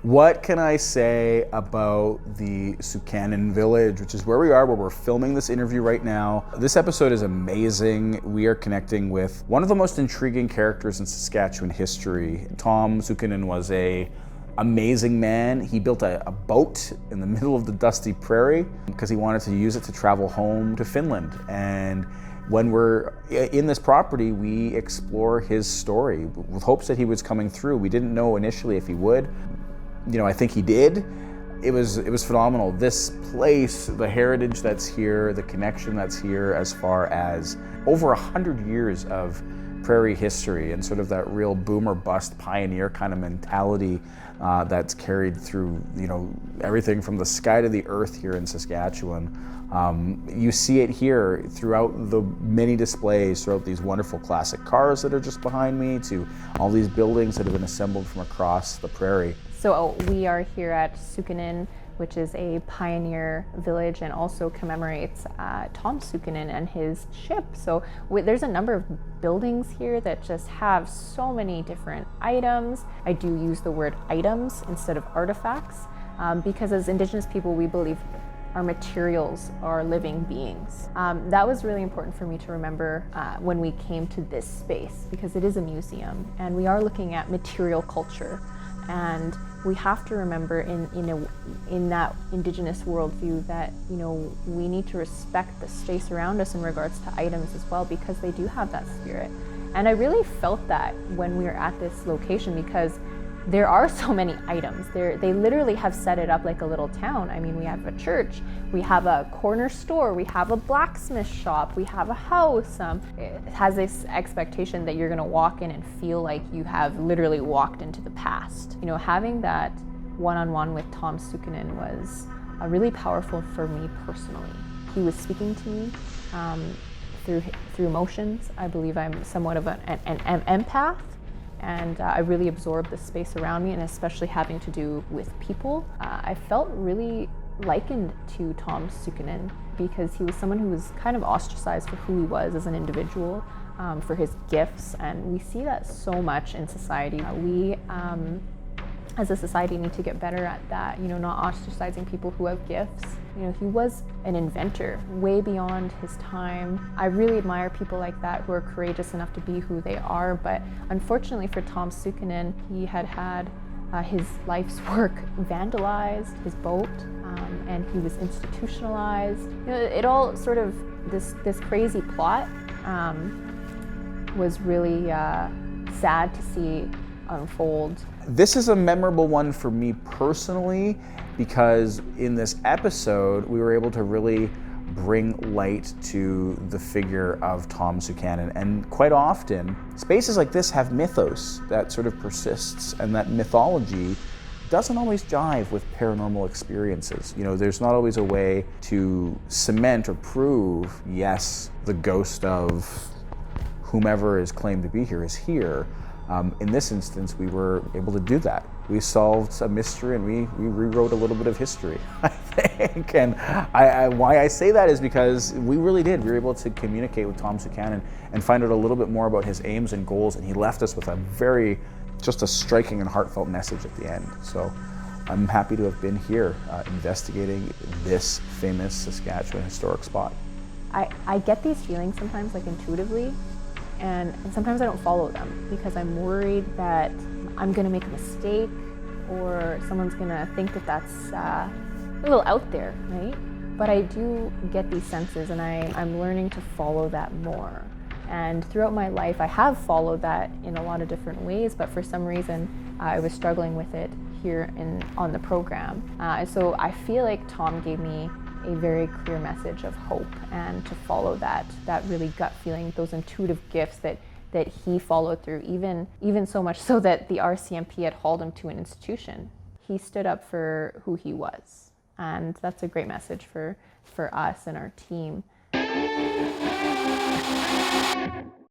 What can I say about the Sukanen village, which is where we are, where we're filming this interview right now? This episode is amazing. We are connecting with one of the most intriguing characters in Saskatchewan history. Tom Sukanen was a amazing man. He built a boat in the middle of the dusty prairie because he wanted to use it to travel home to Finland. And when we're in this property, we explore his story with hopes that he was coming through. We didn't know initially if he would. I think he did. It was phenomenal. This place, the heritage that's here, the connection that's here, as far as over 100 years of prairie history and sort of that real boom or bust pioneer kind of mentality that's carried through, everything from the sky to the earth here in Saskatchewan. You see it here throughout the many displays, throughout these wonderful classic cars that are just behind me, to all these buildings that have been assembled from across the prairie. So we are here at Sukanen, which is a pioneer village and also commemorates Tom Sukanen and his ship. So there's a number of buildings here that just have so many different items. I do use the word items instead of artifacts because as Indigenous people, we believe our materials are living beings. That was really important for me to remember when we came to this space, because it is a museum and we are looking at material culture. And we have to remember in that Indigenous worldview that we need to respect the space around us in regards to items as well, because they do have that spirit. And I really felt that when we were at this location, because there are so many items. They literally have set it up like a little town. I mean, we have a church, we have a corner store, we have a blacksmith shop, we have a house. It has this expectation that you're gonna walk in and feel like you have literally walked into the past. Having that one-on-one with Tom Sukanen was really powerful for me personally. He was speaking to me through emotions. I believe I'm somewhat of an empath. And I really absorbed the space around me, and especially having to do with people. I felt really likened to Tom Sukanen because he was someone who was kind of ostracized for who he was as an individual, for his gifts, and we see that so much in society. We, as a society, need to get better at that, not ostracizing people who have gifts. He was an inventor way beyond his time. I really admire people like that who are courageous enough to be who they are, but unfortunately for Tom Sukanen, he had his life's work vandalized, his boat, and he was institutionalized. It all sort of, this crazy plot was really sad to see unfold. This is a memorable one for me personally, because in this episode, we were able to really bring light to the figure of Tom Sukanen. And quite often, spaces like this have mythos that sort of persists, and that mythology doesn't always jive with paranormal experiences. There's not always a way to cement or prove, yes, the ghost of whomever is claimed to be here is here. In this instance, we were able to do that. We solved a mystery and we rewrote a little bit of history, I think. And why I say that is because we really did. We were able to communicate with Tom Sukanen and find out a little bit more about his aims and goals, and he left us with just a striking and heartfelt message at the end. So I'm happy to have been here investigating this famous Saskatchewan historic spot. I get these feelings sometimes, like intuitively, and sometimes I don't follow them because I'm worried that I'm gonna make a mistake or someone's gonna think that that's a little out there, right? But I do get these senses, and I'm learning to follow that more. And throughout my life, I have followed that in a lot of different ways, but for some reason, I was struggling with it here on the program. So I feel like Tom gave me a very clear message of hope, and to follow that really gut feeling, those intuitive gifts that he followed through, even so much so that the RCMP had hauled him to an institution. He stood up for who he was, and that's a great message for us and our team.